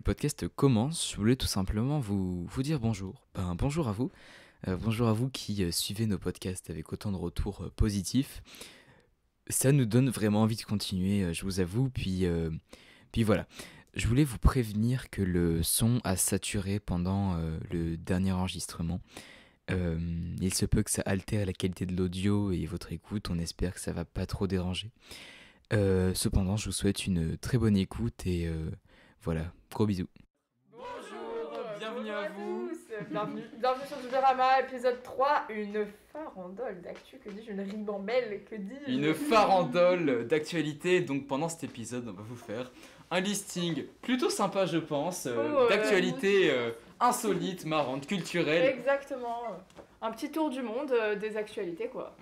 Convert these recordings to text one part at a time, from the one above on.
podcast commence, je voulais tout simplement vous dire bonjour. Bonjour à vous. Bonjour à vous qui suivez nos podcasts avec autant de retours positifs. Ça nous donne vraiment envie de continuer, je vous avoue. Puis voilà. Je voulais vous prévenir que le son a saturé pendant le dernier enregistrement. Il se peut que ça altère la qualité de l'audio et votre écoute. On espère que ça va pas trop déranger. Cependant, je vous souhaite une très bonne écoute et voilà, gros bisous. Bonjour, bienvenue à vous. Bienvenue sur Tsuburama, épisode 3, une farandole d'actu, que dis-je, une ribambelle, que dis-je. Une farandole d'actualité. Donc pendant cet épisode, on va vous faire un listing plutôt sympa, je pense, d'actualités insolites, marrantes, culturelles. Exactement. Un petit tour du monde des actualités, quoi.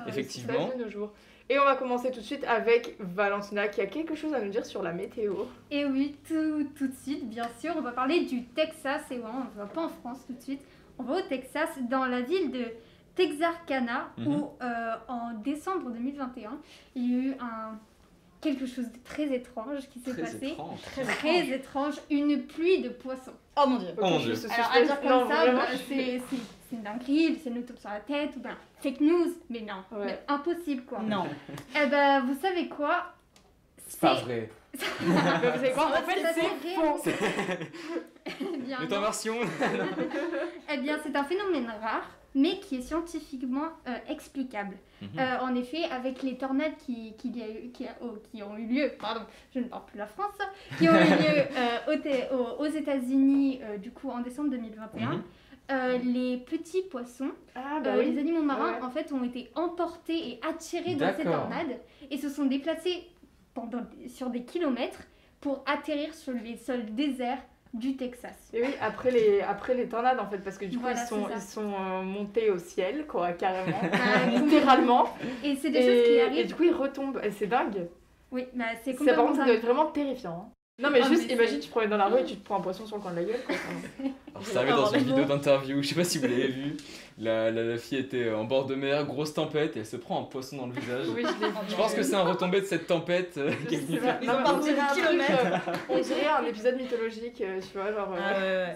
Effectivement. Ce qui se passe de nos jours. Et on va commencer tout de suite avec Valentina qui a quelque chose à nous dire sur la météo. Et oui, tout de suite, bien sûr, on va parler du Texas. Et ouais, on ne va pas en France tout de suite, on va au Texas, dans la ville de Texarkana, où en décembre 2021, il y a eu quelque chose de très étrange qui s'est passé. Très étrange, une pluie de poissons. Oh mon dieu. Oh mon dieu. Alors à dire comme ça, c'est une dinguerie, c'est une tombe sur la tête, ou bien fake news, mais non, mais impossible quoi. Non. Eh ben, vous savez quoi? C'est pas vrai. Vous savez quoi? En fait, c'est faux. De ta version. Eh bien, c'est un phénomène rare, mais qui est scientifiquement explicable. En effet, avec les tornades qui ont eu lieu, pardon, je ne parle plus la France, qui ont eu lieu aux États-Unis, du coup, en décembre 2021, les petits poissons, les animaux marins, en fait, ont été emportés et attirés dans ces tornades et se sont déplacés sur des kilomètres pour atterrir sur les sols déserts du Texas. Et oui, après les tornades en fait, parce que du coup ils sont montés au ciel, quoi, carrément, littéralement. Et c'est des choses qui arrivent. Et du coup ils retombent, et c'est dingue. Oui, bah c'est Ça, complètement par contre, ça doit être vraiment terrifiant. Hein. Non mais juste, mais imagine, tu te promènes dans la rue et tu te prends un poisson sur le coin de la gueule, quoi. C'est arrivé dans une vidéo d'interview, je sais pas si vous l'avez vu. La fille était en bord de mer, grosse tempête, et elle se prend un poisson dans le visage. Oui, je l'ai vu. Je pense que c'est un retombé de cette tempête qui est venue faire. Ils ont parti de kilomètres. On dirait un épisode mythologique, tu vois, genre.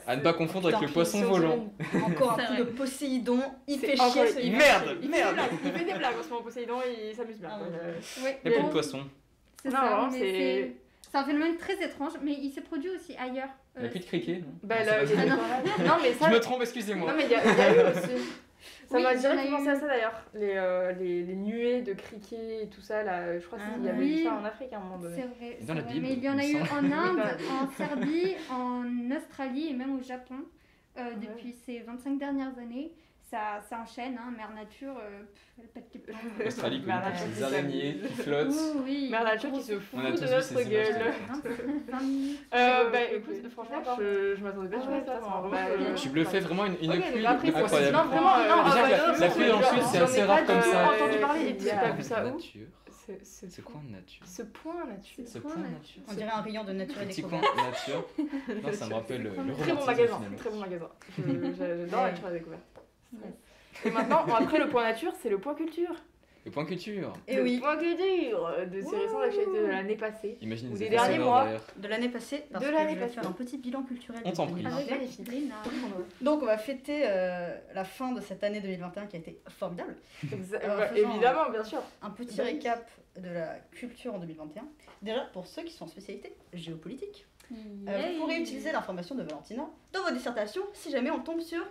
À ne pas confondre avec le poisson volant. Encore un truc de Poséidon, il fait chier ce Merde. Il fait des blagues en ce moment, Poséidon, il s'amuse bien. Oui, Il n'y a plus de poisson. c'est ça, mais c'est un phénomène très étrange, mais il s'est produit aussi ailleurs. Il n'y a plus de criquet, non? Non, mais ça. Je me trompe, excusez-moi. Non, mais il y a eu aussi. Ça m'a Oui, direct il y en a pensé eu. à ça d'ailleurs. Les nuées de criquets et tout ça, là. Je crois qu'il y avait eu ça en Afrique à un moment donné. C'est vrai, Dans la Bible, mais il y en a il me eu semble. en Inde, en Serbie, en Australie et même au Japon depuis ces 25 dernières années. Ça enchaîne, hein, Mère Nature, elle pète les plombs. Australie, Mère Nature des qui araignées qui flottent. Oui, Mère Nature qui se fout On a de tous vu notre ces images gueule. de 20 minutes. Écoute, franchement, je m'attendais pas à ça. Je suis bluffé, vraiment une pluie après, incroyable. non, vraiment, Déjà que la pluie dans le sud, c'est assez rare comme ça. J'en ai entendu parler et t'as vu ça où? Nature. C'est quoi nature? Ce point nature. Ce point nature. On dirait un rayon de nature et Petit coin découverte. nature. Non, ça me rappelle le Très bon romantisme, magasin, finalement. très bon magasin. J'adore la nature à découverte. Et maintenant, après le point nature, c'est le point culture. Le point culture. Et Le oui, point culture de ces récentes actualités de l'année passée. Imagine Ou des des effets derniers sonores mois. derrière. de l'année passée, parce De que l'année je vais passée. faire un petit bilan culturel On de t'en prie. 2021. Magnifique. Donc on va fêter la fin de cette année 2021 qui a été formidable. Faisons Évidemment, bien sûr. Un petit récap de la culture en 2021. Déjà, pour ceux qui sont en spécialité géopolitique, vous pourrez utiliser l'information de Valentina dans vos dissertations si jamais on tombe sur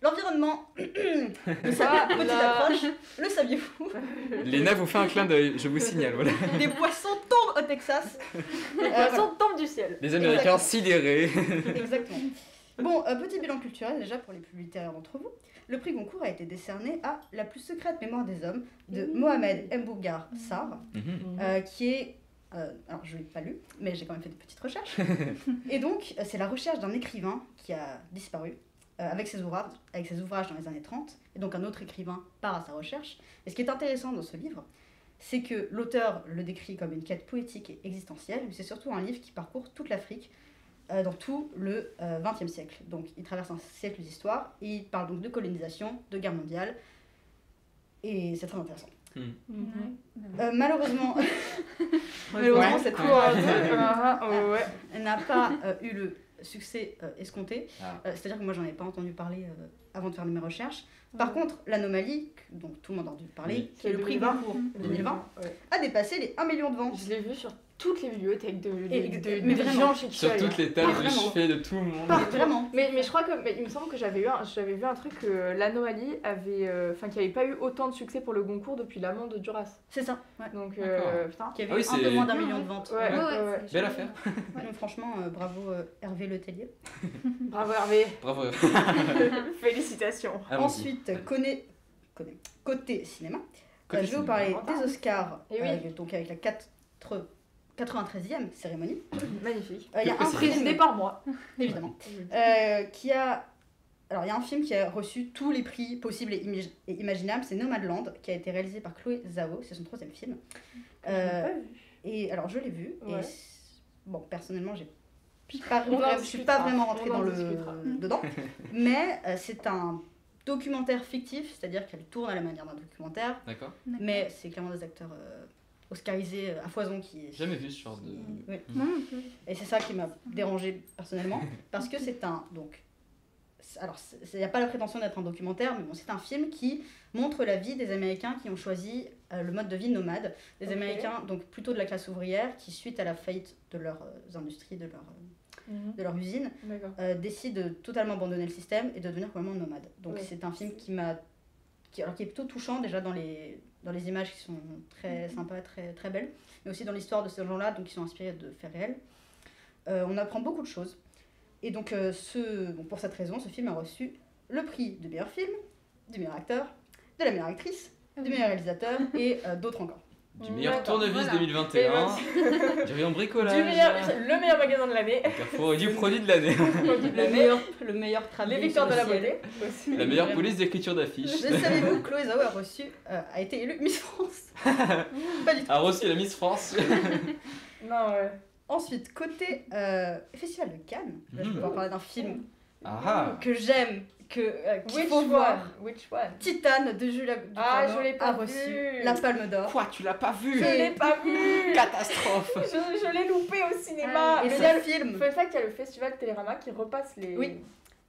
l'environnement. Petite approche, le saviez-vous? Léna vous fait un clin d'œil, je vous signale, voilà. Des poissons tombent au Texas. Les poissons tombent du ciel. Les Américains sidérés. Exactement. Bon, petit bilan culturel déjà pour les plus littéraires d'entre vous. Le prix Goncourt a été décerné à La plus secrète mémoire des hommes de Mohamed Mbougar Sarr, qui est... alors je ne l'ai pas lu, mais j'ai quand même fait des petites recherches. Et donc, c'est la recherche d'un écrivain qui a disparu avec ses ouvrages dans les années 30. Et donc un autre écrivain part à sa recherche. Et ce qui est intéressant dans ce livre, c'est que l'auteur le décrit comme une quête poétique et existentielle, mais c'est surtout un livre qui parcourt toute l'Afrique dans tout le XXe siècle. Donc il traverse un siècle d'histoire et il parle donc de colonisation, de guerre mondiale, et c'est très intéressant. Malheureusement, Malheureusement, cette ouais. elle n'a pas eu le succès escompté. Ah. C'est-à-dire que moi, j'en ai pas entendu parler avant de faire mes recherches. Par contre, l'Anomalie, dont tout le monde a entendu parler, qui est le prix Goncourt 2020, a dépassé les 1 million de ventes. Je l'ai vu sur toutes les bibliothèques Mais de vraiment. gens chez qui Sur toutes les tables de Vraiment. chevet de tout le monde. Vraiment. Mais je crois que il me semble que j'avais vu un truc que l'Anomalie avait qui avait pas eu autant de succès pour le Goncourt depuis l'amant de Duras. C'est ça. Ouais. Donc D'accord. putain. Qui avait Ah oui, eu un peu c'est- moins d'1 million de ventes. Ouais. c'est Belle chouette. affaire. Donc, franchement, bravo Hervé Letellier. Bravo Hervé. Bravo. Félicitations. Allons-y. Ensuite, côté cinéma, Côté je vais vous cinéma. parler des Oscars, Eh oui. donc avec la 93e cérémonie. Magnifique. Il y a un précis. Présidé film, par moi. évidemment, qui a... Alors, il y a un film qui a reçu tous les prix possibles et imaginables, c'est Nomadland, qui a été réalisé par Chloé Zhao, c'est son 3e film. Et alors, je l'ai vu, Ouais. et bon, personnellement, je suis pas discutera. vraiment rentrée On en dans discutera. dedans, mais c'est un documentaire fictif, c'est-à-dire qu'elle tourne à la manière d'un documentaire, D'accord. mais c'est clairement des acteurs oscarisés à foison qui... Jamais vu ce genre de. Oui. Moi non plus. Et c'est ça qui m'a dérangée personnellement, parce que c'est un... Donc, alors, il n'y a pas la prétention d'être un documentaire, mais bon, c'est un film qui montre la vie des Américains qui ont choisi le mode de vie nomade. Des Ok. Américains, donc plutôt de la classe ouvrière, qui, suite à la faillite de leurs industries, de leur usine, D'accord. décident de totalement abandonner le système et de devenir complètement nomades. Donc, Ouais. c'est un film qui est plutôt touchant, déjà dans les images qui sont très sympas, très, très belles, mais aussi dans l'histoire de ces gens-là, donc qui sont inspirés de faits réels. On apprend beaucoup de choses. Et donc, pour cette raison, ce film a reçu le prix du meilleur film, du meilleur acteur, de la meilleure actrice, du meilleur réalisateur et d'autres encore. Du meilleur D'accord, tournevis voilà. 2021. Du rayon bricolage. Le meilleur magasin de l'année. Carrefour du produit de l'année. Le meilleur travail. Les victoires de la beauté. aussi. La meilleure police d'écriture d'affiches. Le savez-vous, Chloé Zhao a été élue Miss France. Pas du tout. A reçu la Miss France. Non, ouais. Ensuite, côté Festival de Cannes, là, je vais pouvoir parler d'un film Ah que j'aime, qu'il Which faut voir. one? Which one? Titane de Julia Ah, Ducournau je l'ai pas a reçu vu. la Palme d'Or. Quoi, tu l'as pas vu Je l'ai pas vu. Catastrophe. Je l'ai loupé au cinéma. Et Mais ce il y a le film, fun fact, il y a le festival Télérama qui repasse les. Oui.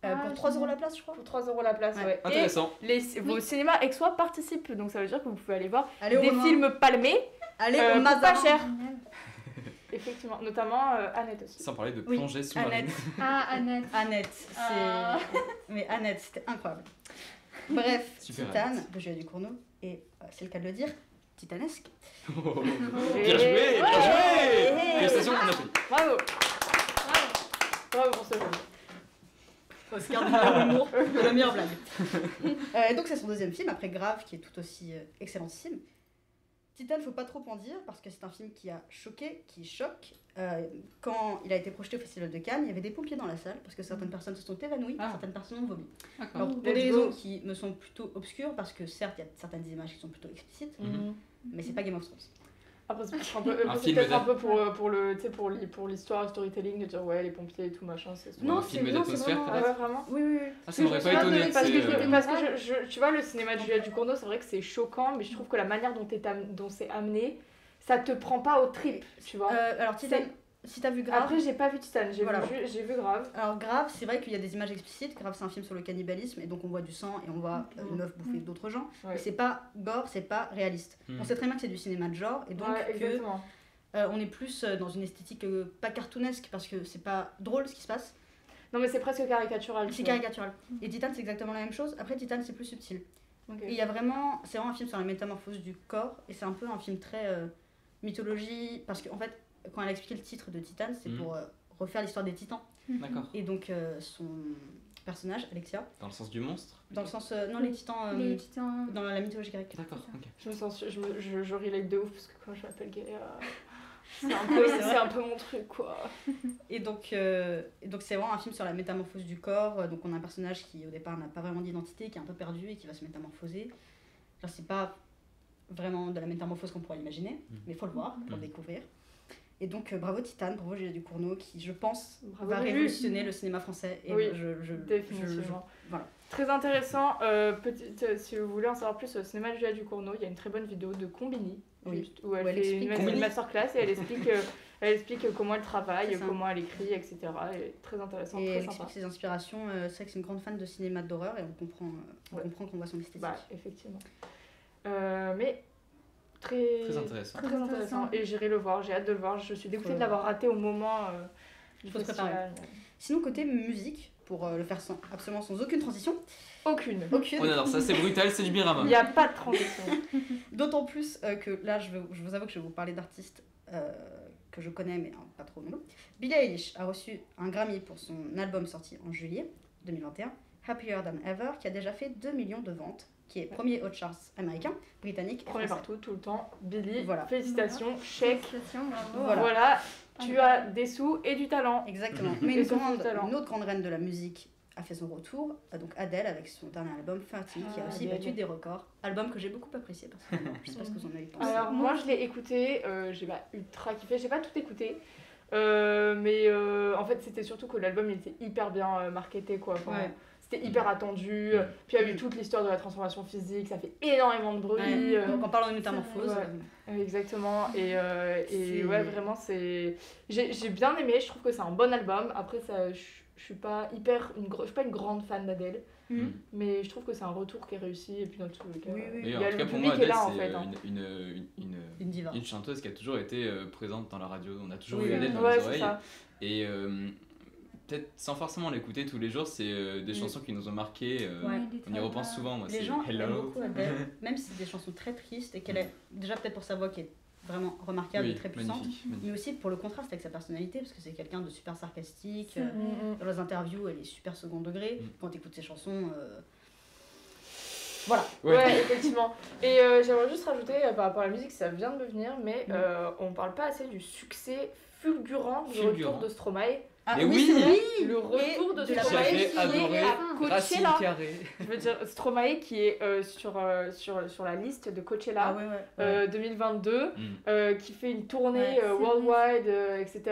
pour 3 € la place, je crois. Pour 3 € la place, Ouais. ouais. Intéressant. Et vos cinémas Aixois participent, donc ça veut dire que vous pouvez aller voir Allez au des Romain. films palmés, Allez pour au pas Mazarin. cher. Génial. Effectivement, notamment Annette aussi. Sans parler de Oui, plongée sous-marine. Ah, Annette. Annette, c'est... Ah. Mais Annette, c'était incroyable. Bref, Super Titane Annette. de Julia Ducournau, et c'est le cas de le dire, titanesque. Oh. Et- Bien joué, Ouais. bien joué. Ouais. Félicitations, on applaudit. Bravo. Bravo pour ce jeu. Oscar du meilleur humour, de la meilleure blague. Donc c'est son 2e film, après Grave, qui est tout aussi excellentissime. Titane, faut pas trop en dire, parce que c'est un film qui a choqué, qui choque. Quand il a été projeté au Festival de Cannes, il y avait des pompiers dans la salle, parce que certaines personnes se sont évanouies, Ah. certaines personnes ont vomi. D'accord. Alors, pour let's des go. raisons qui me sont plutôt obscures, parce que certes, il y a certaines images qui sont plutôt explicites, mais c'est pas Game of Thrones. Après, c'est peut-être un peu, Un c'est film peut-être un d'at- peu pour l'histoire, le storytelling, de dire ouais, les pompiers et tout machin, c'est Non, un film d'atmosphère, Ah peut-être. ouais, vraiment. Oui, oui, oui. Ah, ça m'aurait je pas sais pas, étonné. mais Parce que, c'est, parce que tu vois, le cinéma de Julia Ducournau, c'est vrai que c'est choquant, mais je trouve que la manière dont c'est amené, ça te prend pas au trip, tu vois. Alors, Titane, si t'as vu Grave... Après, j'ai pas vu Titane, Voilà. j'ai vu Grave. Alors Grave, c'est vrai qu'il y a des images explicites. Grave, c'est un film sur le cannibalisme et donc on voit du sang et on voit une meuf bouffer d'autres gens. Ouais. Mais c'est pas gore, c'est pas réaliste. Hmm. On sait très bien que c'est du cinéma de genre et donc Ouais, que exactement. on est plus dans une esthétique pas cartoonesque parce que c'est pas drôle ce qui se passe. Non, mais c'est presque caricatural. tu C'est vois. caricatural. Et Titane, c'est exactement la même chose. Après, Titane, c'est plus subtil. Ok. Et il y a c'est vraiment un film sur la métamorphose du corps et c'est un peu un film très mythologie parce qu'en fait, quand elle a expliqué le titre de Titane, c'est Hmm. pour refaire l'histoire des titans. D'accord. Et donc son personnage, Alexia, Dans le sens du monstre. dans le sens non les titans Les titans. dans la mythologie grecque. D'accord, ok. Je me sens, je relate de ouf parce que quand je m'appelle Gaïa, c'est un Oui, peu, c'est vrai. c'est un peu mon truc quoi. Et donc c'est vraiment un film sur la métamorphose du corps. Donc on a un personnage qui au départ n'a pas vraiment d'identité, qui est un peu perdu et qui va se métamorphoser. Genre c'est pas vraiment de la métamorphose qu'on pourrait imaginer, mais il faut le voir pour le découvrir. Et donc bravo Titane, bravo Julia Ducournau qui je pense Bravo, va Julie. révolutionner le cinéma français. Et Oui, je définitivement. voilà. Très intéressant. Si vous voulez en savoir plus sur le cinéma de Julia Ducournau, il y a une très bonne vidéo de Combini, Oui. juste, où elle Où elle fait explique une masterclass et elle explique comment elle travaille, C'est ça. comment elle écrit, etc. Et très intéressant, Et très elle sympa. explique ses inspirations. C'est vrai que c'est une grande fan de cinéma d'horreur et on comprend qu'on voit son esthétique. Bah, effectivement. Mais très, Très intéressant. Très intéressant. Et j'irai le voir, j'ai hâte de le voir. Je suis dégoûtée de l'avoir raté au moment du Faut se festival. préparer. Sinon, côté musique, pour le faire absolument sans aucune transition, Aucune. On adore ça, c'est brutal, c'est du Il birama. n'y a pas de transition. d'autant plus que là, je vous avoue que je vais vous parler d'artistes que je connais, mais pas trop nombreux. Billie Eilish a reçu un Grammy pour son album sorti en juillet 2021, Happier Than Ever, qui a déjà fait 2 millions de ventes, qui est premier hot charts américain, britannique et Premier français. partout, tout le temps. Billy, Voilà. félicitations, chèque. Félicitations, bravo. Voilà, tu as des sous et du talent. Exactement. Mais Et une, surtout le talent. une autre grande reine de la musique a fait son retour, donc Adele avec son dernier album 30, qui a aussi Adele. battu des records. Album que j'ai beaucoup apprécié personnellement. Je sais pas ce que vous en avez pensé. Alors moi je l'ai écouté, j'ai pas ultra kiffé, j'ai pas tout écouté. Mais en fait c'était surtout que l'album il était hyper bien marketé quoi. Enfin, Ouais. C'était hyper attendu. Puis il y a eu toute l'histoire de la transformation physique, ça fait énormément de bruit. Ouais. Donc en parlant de métamorphose, Ouais. Exactement. Et C'est- ouais vraiment c'est. J'ai bien aimé, je trouve que c'est un bon album. Après ça, je suis pas je suis pas une grande fan d'Adèle. Mhm. Mais je trouve que c'est un retour qui est réussi et puis dans tous les cas. Oui, oui. Et Il en y a tout le cas, pour public moi, est Adèle, là en c'est fait. Hein. une diva. une chanteuse qui a toujours été présente dans la radio. On a toujours Oui, eu Adèle dans Ouais, les c'est oreilles. ça. Et peut-être sans forcément l'écouter tous les jours, c'est des chansons qui nous ont marqué. Ouais. On y repense souvent. Moi, Les c'est gens aiment Hello. beaucoup Adele, même si c'est des chansons très tristes et qu'elle est déjà peut-être pour sa voix qui est vraiment remarquable et Oui, très puissante, magnifique. mais aussi pour le contraste avec sa personnalité parce que c'est quelqu'un de super sarcastique. C'est vrai. Dans les interviews, elle est super second degré. Mm. Quand tu écoutes ses chansons, voilà. Ouais, effectivement. Et j'aimerais juste rajouter par rapport à la musique, ça vient de me venir, mais on parle pas assez du succès fulgurant du retour de Stromae. Ah Mais oui, c'est vrai. Le retour de de la Stromae J'avais qui adoré est à Racine Coachella. Carré. Je veux dire, Stromae qui est sur la liste de Coachella. Ah ouais. 2022, qui fait une tournée Ouais, c'est worldwide, etc.,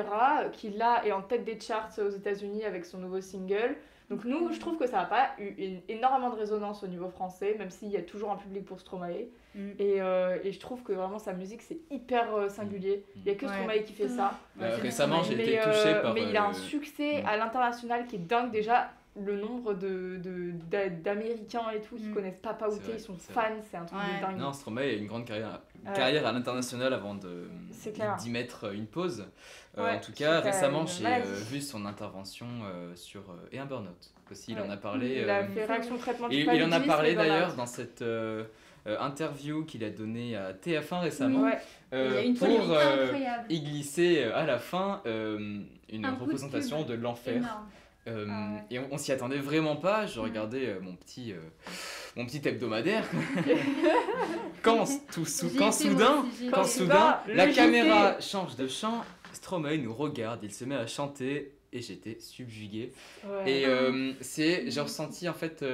qui là est en tête des charts aux États-Unis avec son nouveau single. Donc nous, je trouve que ça n'a pas eu énormément de résonance au niveau français, même s'il y a toujours un public pour Stromae. Mm. Et je trouve que vraiment sa musique c'est hyper singulier. Il n'y a que Ouais. Stromae qui fait ça. Récemment, j'ai été Mais, touché par. mais il a un succès mm. à l'international qui est dingue déjà. Le nombre d'Américains et tout qui Mm. connaissent Papa C'est Outé, vrai, ils sont c'est fans, vrai. c'est un truc Ouais. de dingue. Non, Stromae a une grande carrière, Ouais. à l'international avant C'est clair. d'y mettre une pause. Ouais, En tout cas, suite à récemment, une j'ai maladie. vu son intervention sur et un burn-out aussi. Il Ouais. en a parlé. Il a fait réaction traitement du Et il en a paludisme parlé et burn-out. d'ailleurs dans cette interview qu'il a donnée à TF1 récemment Ouais. Il y a une pour polémique Incroyable. y glisser à la fin une Un coup de représentation pub. de l'enfer. Énorme. Ah ouais. Et on s'y attendait vraiment pas. Je regardais mon petit hebdomadaire. quand Quand soudain le la JT. caméra change de champ, Stromae nous regarde, il se met à chanter et j'étais subjugué. Ouais. Et j'ai ressenti en fait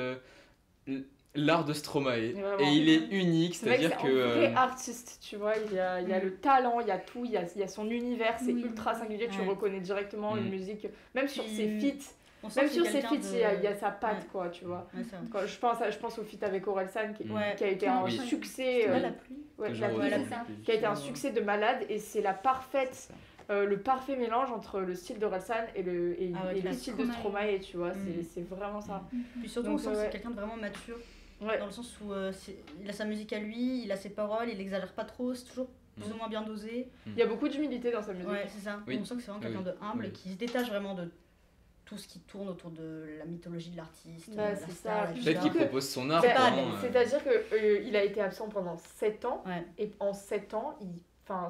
l'art de Stromae Vraiment. et il est unique, Ce mec, c'est-à-dire c'est que un vrai artiste, tu vois, il y a le talent, il y a tout, il y a son univers, c'est Oui. ultra singulier, tu Ouais. reconnais directement une musique, même sur Puis, ses feats, On sent même que sur c'est ses quelqu'un feats, de- il y a sa patte, Ouais. quoi, tu vois. Ouais, c'est vrai. Quand je pense au feat avec Orelsan qui Ouais. a été un Oui. succès, C'était là, la pluie. ouais, toujours la au pluie, début. c'est ça. qui a été un succès de malade et c'est la parfaite. C'est ça. Le parfait mélange entre le style d'Orelsan et le classe. style de Stromae, tu vois, c'est vraiment ça. Puis surtout, Donc, on sent que ouais. c'est quelqu'un de vraiment mature, Ouais. dans le sens où il a sa musique à lui, il a ses paroles, il exagère pas trop, c'est toujours plus ou moins bien dosé. Il y a beaucoup d'humilité dans sa musique. Ouais, c'est ça. Oui. On sent que c'est vraiment Oui, quelqu'un de humble oui. et qui se détache vraiment de tout ce qui tourne autour de la mythologie de l'artiste, Bah, la c'est star, ça. la Puis Peut-être star. qu'il que- propose son art. Bah, vraiment, C'est-à-dire qu'il a été absent pendant 7 ans, Ouais. et en 7 ans,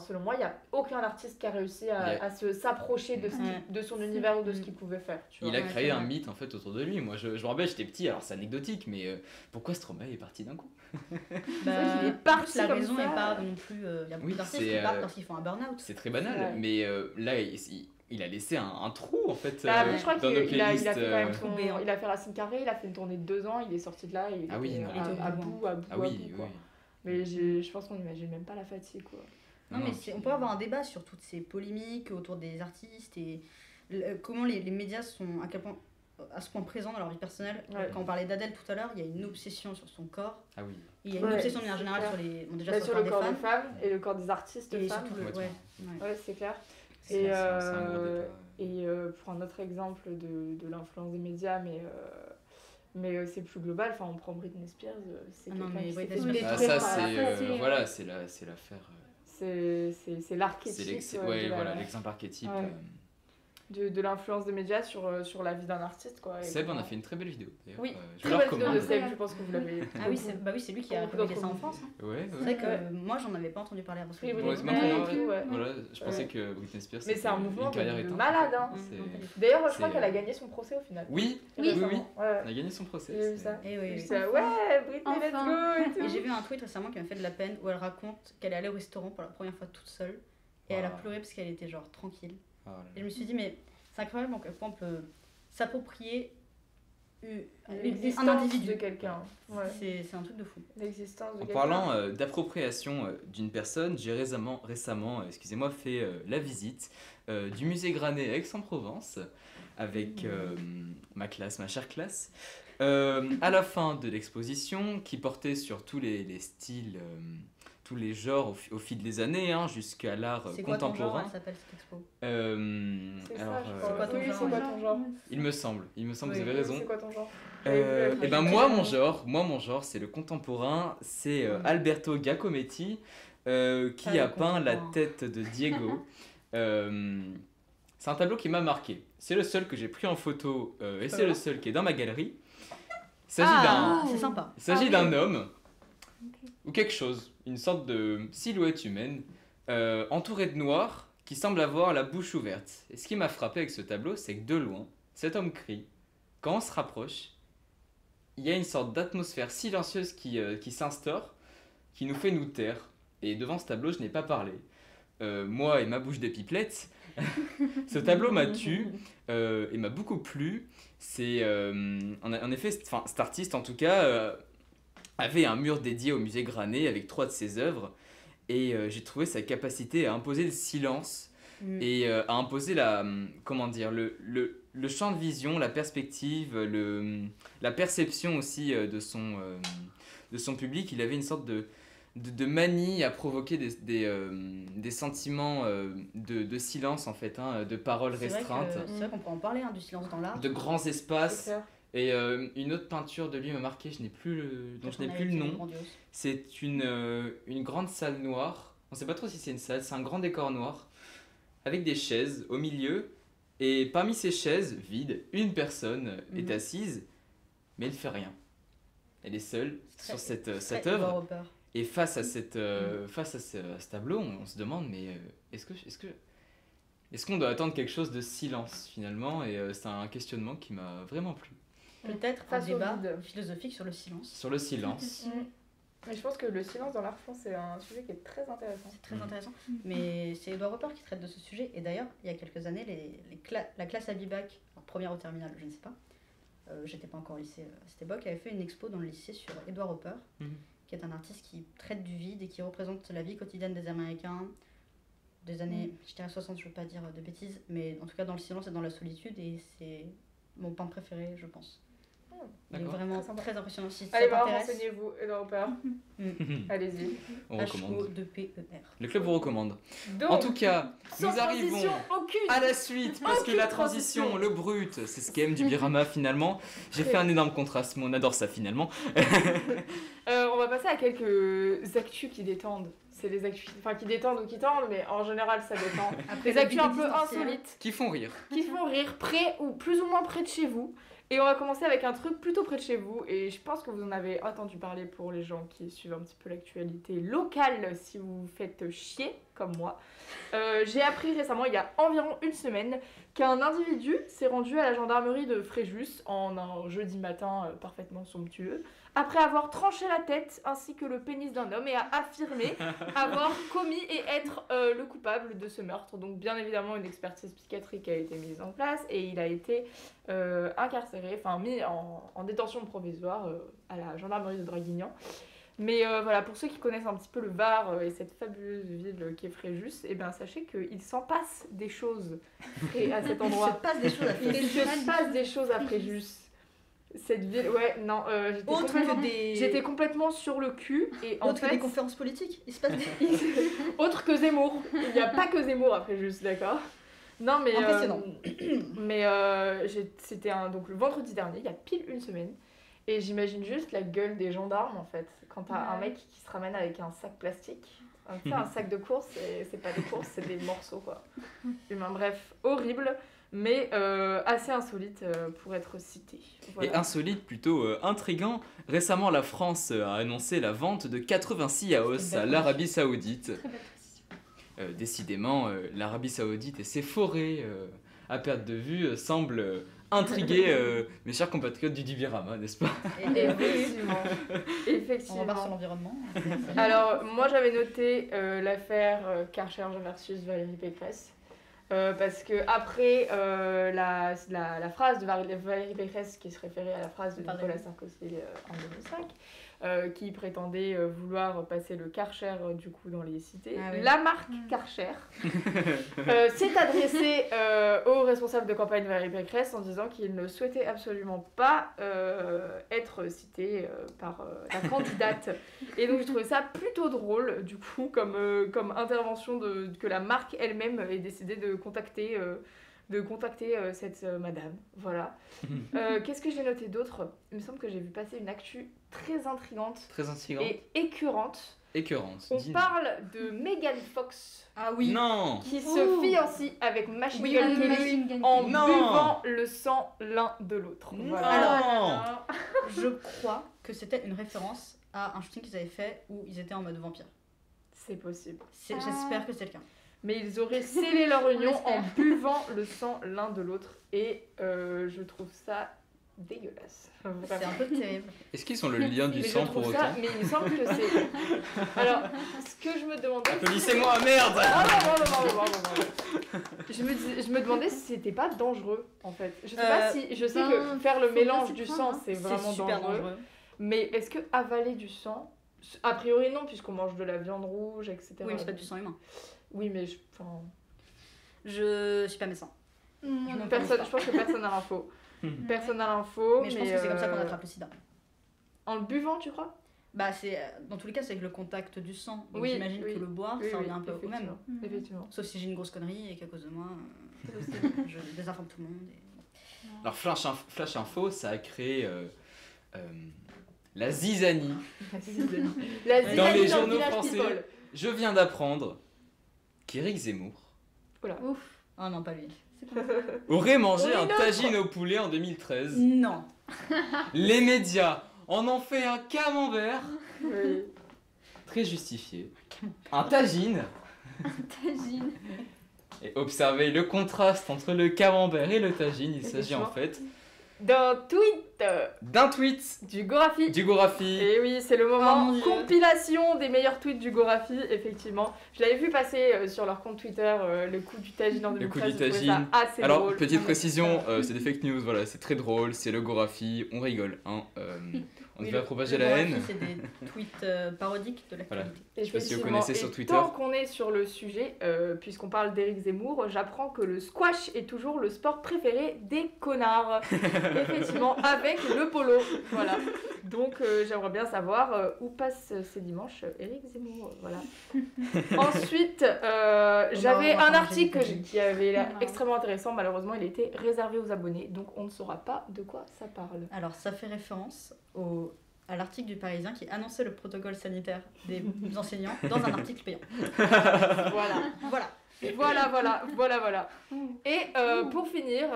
selon moi, il n'y a aucun artiste qui a réussi Il y a- à s'approcher de, Ouais. de son univers ou de ce qu'il pouvait faire. Tu Il vois. a Ouais, créé c'est un vrai. mythe en fait autour de lui. Moi, je me rappelle, j'étais petit, alors c'est anecdotique, mais pourquoi Stromae est parti d'un coup? vrai qu'il est parti la comme raison ça. n'est pas non plus. Il y a beaucoup Oui, d'artistes c'est, qui partent parce qu'ils font un burn-out. C'est très banal, Ouais. mais là, il a laissé un trou en fait Bah, je crois dans nos qu'il a playlists. fait quand même Trou béant. il a fait Racine Carrée, il a fait une tournée de 2 ans, il est sorti de là et il Ah oui, était non. à bout, Ah oui, oui. quoi. Mais je pense qu'on n'imagine même pas la fatigue, quoi. Non, mais on peut avoir un débat sur toutes ces polémiques autour des artistes et comment les médias sont à ce point présents dans leur vie personnelle. Ouais. Quand on parlait d'Adèle tout à l'heure, il y a une obsession sur son corps. Ah oui. Et il y a une obsession de manière générale sur les, bon, déjà Bah, sur sur le le corps corps des des femmes. femmes et le corps des artistes Et femmes. surtout, Ouais. Ouais, c'est clair. C'est Et, un gros débat. et pour un autre exemple de l'influence des médias, mais c'est plus global, enfin on prend Britney Spears, c'est Ah non, quelqu'un mais qui s'est Britney fait Spears, Ah, détruire ça, par la c'est famille. voilà, c'est l'affaire. C'est l'archétype de Voilà, l'exemple archétype. Ouais. de l'influence des médias sur la vie d'un artiste, quoi. Et Seb en comment- a fait une très belle vidéo. D'ailleurs. Oui, Je très vous la belle vidéo de recommande. Seb, je pense que vous l'avez. Ah oui, c'est lui qui a Beaucoup publié d'autres ça en groupes. France. Hein. Ouais, C'est vrai que moi, j'en avais pas entendu parler avant ce Oui, vidéo. Ouais, Britney c'est Spears maintenant, et tout, ouais. Voilà, je pensais Ouais. que Britney Spears. Mais c'est un c'était mouvement une carrière de éteinte. malade, hein. C'est- D'ailleurs, je crois C'est- qu'elle a gagné son procès au final. Oui, Oui. oui, oui. Récemment. Ouais. On a gagné son procès. J'ai vu c'est- ça. Et oui, J'ai oui. vu ça. Enfin. Ouais, Britney, let's Enfin. go et tout. Et j'ai vu un tweet récemment qui m'a fait de la peine où elle raconte qu'elle est allée au restaurant pour la première fois toute seule et elle a Wow. pleuré parce qu'elle était genre tranquille. Ah, là, Et je me suis dit, mais c'est incroyable à quel point on peut s'approprier un L'existence individu. de quelqu'un. Ouais. C'est un truc de fou. L'existence de En quelqu'un. parlant d'appropriation d'une personne, j'ai récemment excusez-moi, fait la visite du musée Granet à Aix-en-Provence avec ma chère classe. À la fin de l'exposition, qui portait sur tous les styles, tous les genres au fil des années, hein, jusqu'à l'art C'est quoi ton genre? contemporain. Elle s'appelle cette expo. C'est Alors, ça, je C'est crois. quoi ton Oui, genre, c'est quoi ouais. ton genre? il me semble, vous Oui, avez raison. C'est quoi ton genre? Et ben moi mon genre c'est le contemporain, c'est Alberto Giacometti qui Ah, a le peint la contemporain. tête de Diego. C'est un tableau qui m'a marqué. C'est le seul que j'ai pris en photo et c'est le seul qui est dans ma galerie. Il s'agit d'un C'est sympa. il s'agit oui. d'un homme ou quelque chose, une sorte de silhouette humaine entourée de noir qui semble avoir la bouche ouverte. Et ce qui m'a frappé avec ce tableau, c'est que de loin, cet homme crie. Quand on se rapproche, il y a une sorte d'atmosphère silencieuse qui s'instaure, qui nous fait nous taire. Et devant ce tableau, je n'ai pas parlé. Moi et ma bouche de pipelette, ce tableau m'a tué et m'a beaucoup plu. C'est en effet, cet artiste en tout cas avait un mur dédié au musée Granet avec 3 de ses œuvres. Et j'ai trouvé sa capacité à imposer le silence et à imposer le champ de vision, la perspective, la perception aussi de son public. Il avait une sorte de manie à provoquer des sentiments de silence en fait, hein, de paroles restreintes, C'est vrai qu'on peut en parler du silence dans l'art. de grands C'est espaces. clair. Et une autre peinture de lui m'a marqué, je n'ai plus le nom. C'est une grande salle noire. On ne sait pas trop si c'est une salle, c'est un grand décor noir avec des chaises au milieu. Et parmi ces chaises vides, une personne est assise, mais elle ne fait rien. Elle est seule sur cette œuvre. Et face à ce tableau, on se demande, mais est-ce qu'on doit attendre quelque chose de silence finalement? Et c'est un questionnement qui m'a vraiment plu. Peut-être un Face au débat vide. philosophique sur le silence. Sur le silence. Mais je pense que le silence dans l'art, je pense, c'est un sujet qui est très intéressant. C'est très intéressant. Mais c'est Edouard Hopper qui traite de ce sujet. Et d'ailleurs, il y a quelques années, la classe Abibac, première au terminal, je ne sais pas, j'étais pas encore au lycée à cette époque, avait fait une expo dans le lycée sur Edouard Hopper, qui est un artiste qui traite du vide et qui représente la vie quotidienne des Américains des années, je dirais 60, je veux pas dire de bêtises, mais en tout cas dans le silence et dans la solitude. Et c'est mon peintre préféré, je pense. Il est D'accord. vraiment Très sympa. très impressionnant. Si Allez ça voir, t'intéresse, renseignez-vous, Edouard Hopper. Allez-y. On recommande. H-O-2-P-E-R. Le club vous recommande. Donc, En tout cas, sans nous arrivons transition, aucune. à la suite, parce que Aucune la transition, transition. le brut, c'est ce qu'aime du Birama finalement. J'ai fait un énorme contraste, mais on adore ça finalement. On va passer à quelques actus qui détendent. C'est les actus qui détendent ou qui tendent, mais en général ça détend. Après, Les actus un peu distanciel. insolites Qui font rire. qui font rire près ou plus ou moins près de chez vous. Et on va commencer avec un truc plutôt près de chez vous. Et je pense que vous en avez entendu parler pour les gens qui suivent un petit peu l'actualité locale, si vous vous faites chier comme moi. J'ai appris récemment, il y a environ une semaine, qu'un individu s'est rendu à la gendarmerie de Fréjus en un jeudi matin parfaitement somptueux, après avoir tranché la tête ainsi que le pénis d'un homme et a affirmé avoir commis et être le coupable de ce meurtre. Donc bien évidemment une expertise psychiatrique a été mise en place et il a été incarcéré, enfin mis en détention provisoire à la gendarmerie de Draguignan. Mais voilà, pour ceux qui connaissent un petit peu le Var et cette fabuleuse ville qui est Fréjus, et ben sachez qu'il s'en passe des choses à cet Il se endroit. passe des choses à faire. Il se passe des choses à Fréjus. Cette ville, ouais, non, j'étais complètement sur le cul. Et en Autre que fait, des conférences politiques, il se passe des... autre que Zemmour. Il n'y a pas que Zemmour à Fréjus, d'accord? Non, mais. Impressionnant. C'était donc le vendredi dernier, il y a pile une semaine. Et j'imagine juste la gueule des gendarmes en fait. Quand t'as un mec qui se ramène avec un sac plastique, un sac de course, et c'est pas des courses, c'est des morceaux quoi. Ben, bref, horrible, mais assez insolite pour être cité. Voilà. Et insolite, plutôt intriguant, récemment la France a annoncé la vente de 86 yaourts à l'Arabie Saoudite. Très belle précision. Décidément, l'Arabie Saoudite et ses forêts à perte de vue semblent intriguer mes chers compatriotes du Dibirama, n'est-ce pas? Effectivement. On Effectivement. repart sur l'environnement. Alors, moi j'avais noté l'affaire Karcher versus Valérie Pécresse. Parce que après la phrase de Valérie Pécresse qui se référait à la phrase de Nicolas Sarkozy en 2005, qui prétendait vouloir passer le Karcher du coup dans les cités, Ah oui. la marque Karcher s'est adressée au responsable de campagne Valérie Pécresse en disant qu'il ne souhaitait absolument pas être cité par la candidate. Et donc je trouvais ça plutôt drôle du coup comme intervention que la marque elle-même ait décidé de contacter cette madame. Voilà. Qu'est-ce que j'ai noté d'autre? Il me semble que j'ai vu passer une actu très intrigante Très intrigante. et écœurante. Écœurante. On Dis-nous. parle de Megan Fox Ah oui. Non. qui se fiancie avec Machine Gun Kelly en Non. buvant le sang l'un de l'autre. Voilà. Non. Je crois que c'était une référence à un shooting qu'ils avaient fait où ils étaient en mode vampire. C'est possible. J'espère que c'est le cas. Mais ils auraient scellé leur union l'espère. en buvant le sang l'un de l'autre. Et je trouve ça dégueulasse. C'est Vraiment. un peu terrible. Est-ce qu'ils ont le lien du Mais je sang pour trouve autant? ça, mais il me semble que c'est... Alors, ce que je me demandais... Applaudissez-moi, merde! Bravo. Je me demandais si c'était pas dangereux, en fait. Je sais pas si... Je sais que ben, faire le faut mélange bien s'y du prendre, sang, hein. c'est C'est vraiment super dangereux. dangereux. Mais est-ce que avaler du sang... A priori non, puisqu'on mange de la viande rouge, etc. Oui, mais c'est pas du sang humain. Oui, mais Je suis pas médecin. Moi, Je non. pense je pense que personne n'a l'info. Personne n'a l'info. Mais je pense que c'est comme ça qu'on attrape le sida. En le buvant, tu crois? Bah, c'est dans tous les cas, c'est avec le contact du sang. Donc Oui, j'imagine oui. que le boire, ça revient un peu au même. Effectivement. Sauf si j'ai une grosse connerie et qu'à cause de moi, je désinforme tout le monde. Alors, Flash Info, ça a créé la zizanie. La Dans zizanie les le journaux village français. people. Je viens d'apprendre qu'Éric Zemmour Ouf. Oh non, pas lui. C'est pas vrai. aurait mangé On un est neutre. tagine au poulet en 2013. Non. Les médias en ont fait un camembert Oui. très justifié. Un tagine. Tagine. Et observez le contraste entre le camembert et le tagine. Il s'agit en fait D'un tweet d'un tweet du Gorafi. du Gorafi. Et oui, c'est le Oh moment mon Dieu. compilation des meilleurs tweets du Gorafi, effectivement. Je l'avais vu passer sur leur compte Twitter, le coup du tagine en Le 2013. coup du je trouvais tagine. ça assez Alors, drôle. petite précision, c'est des fake news, voilà, c'est très drôle, c'est le Gorafi, on rigole, hein. On ne va propager la haine. C'est des tweets parodiques de l'actualité. Je sais pas si vous Effectivement. connaissez sur Et Twitter. tant qu'on est sur le sujet, puisqu'on parle d'Éric Zemmour, j'apprends que le squash est toujours le sport préféré des connards. Effectivement, avec le polo. Voilà. Donc j'aimerais bien savoir où passe ces dimanches Éric Zemmour. Voilà. Ensuite, j'avais on va un pas article manger des qui avait l'air Non. extrêmement intéressant. Malheureusement, il était réservé aux abonnés, donc on ne saura pas de quoi ça parle. Alors, ça fait référence à l'article du Parisien qui annonçait le protocole sanitaire des enseignants dans un article payant. Voilà. Voilà. Voilà. Et pour finir,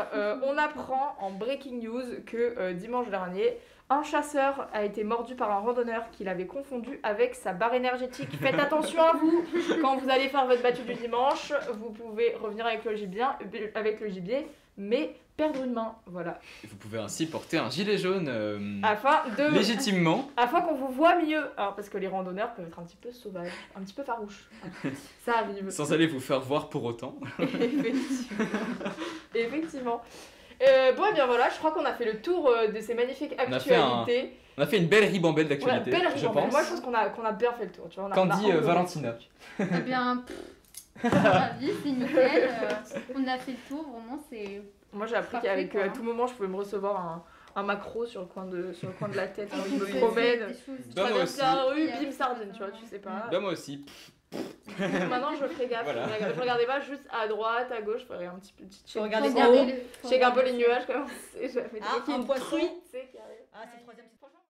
on apprend en breaking news que dimanche dernier, un chasseur a été mordu par un randonneur qu'il avait confondu avec sa barre énergétique. Faites attention à vous quand vous allez faire votre battue du dimanche. Vous pouvez revenir avec le gibier, mais perdre une main. Voilà. Vous pouvez ainsi porter un gilet jaune Légitimement. légitimement. Afin qu'on vous voit mieux. Alors, parce que les randonneurs peuvent être un petit peu sauvages, un petit peu farouches. Ça arrive. Sans aller vous faire voir pour autant. Effectivement. Effectivement. Bon, et bien voilà, je crois qu'on a fait le tour de ces magnifiques On a fait actualités. On a fait une belle ribambelle Ouais, d'actualité, belle je ribambelle. pense. Moi, je pense qu'on a bien fait le tour. Tu vois, Qu'en on a dit englobé. Valentina? Eh bien, ravi, c'est nickel. On a fait le tour, vraiment, c'est. Moi, j'ai appris Parfait, qu'avec quoi. à tout moment, je pouvais me recevoir un macro sur le coin de la tête. Ah Quand oui, je me c'est- promène. des choses- Je Bah, moi traverse aussi. la rue, Il y a- bim, sardine, tu vois, tu sais pas. Bah, moi aussi. Maintenant, je ferai gaffe. Voilà. Je regardais pas juste à droite, à gauche, je ferais un petit check. Faut regarder en bien haut. haut. Je check un peu les nuages quand même. J'avais Ah, qu'il y ait un une poisson. truite, tu sais, qui arrive. Ah, c'est le troisième.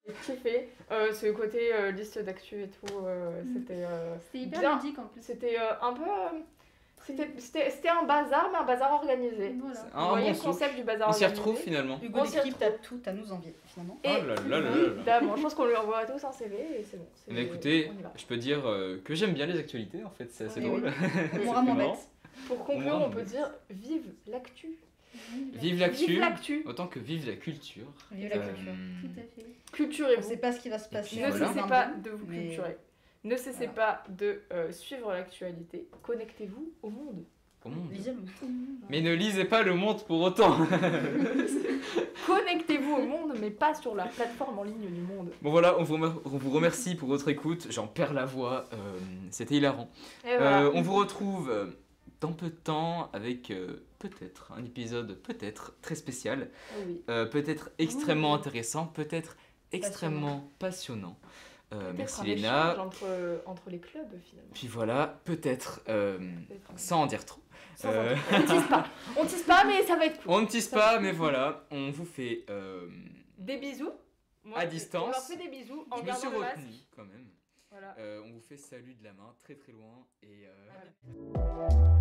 J'ai kiffé ce côté liste d'actu et tout. C'était C'était hyper bien. ludique en plus. C'était un peu. C'était un bazar, mais un bazar organisé. Voilà. C'est Vous un voyez bon le souffle. concept du bazar On s'y organisé. retrouve finalement. Hugo On s'y l'équipe, t'as tout à nous envier, finalement. Et Oh là là là là là. évidemment, je pense qu'on lui envoie tous un CV et c'est bon. Eh ben, écoutez, on y va. je peux dire que j'aime bien les actualités en fait, c'est assez Oui, drôle. On mourra moins marrant. bête. Pour conclure, Moi, on peut dire vive l'actu. Vive l'actu, Vive l'actu. autant que vive la culture. Vive la culture. Tout à fait. On Culturez-vous. sait pas ce qui va se passer. Ne en voilà. cessez 2022, pas de vous mais- culturer. Ne cessez Voilà. pas de suivre l'actualité. Connectez-vous au monde. Au monde. Lisez le monde. Mais ne lisez pas le monde pour autant. Connectez-vous au monde, mais pas sur la plateforme en ligne du monde. Bon voilà, on vous remercie pour votre écoute. J'en perds la voix, c'était hilarant. Et voilà. On vous retrouve dans peu de temps avec peut-être un épisode peut-être très spécial, Oui. peut-être extrêmement intéressant, peut-être extrêmement passionnant. Peut-être Merci un Léna. échange entre les clubs finalement. Puis voilà, peut-être, Peut-être un- sans en dire trop. Sans en- On tease pas. On tease pas, mais ça va être cool. On ne tease Ça pas, va. mais voilà, on vous fait... Des bisous. Moi, À distance. On leur fait des bisous en je me suis gardant le masque. retenu quand même. Voilà. On vous fait salut de la main, très très loin. Et Voilà.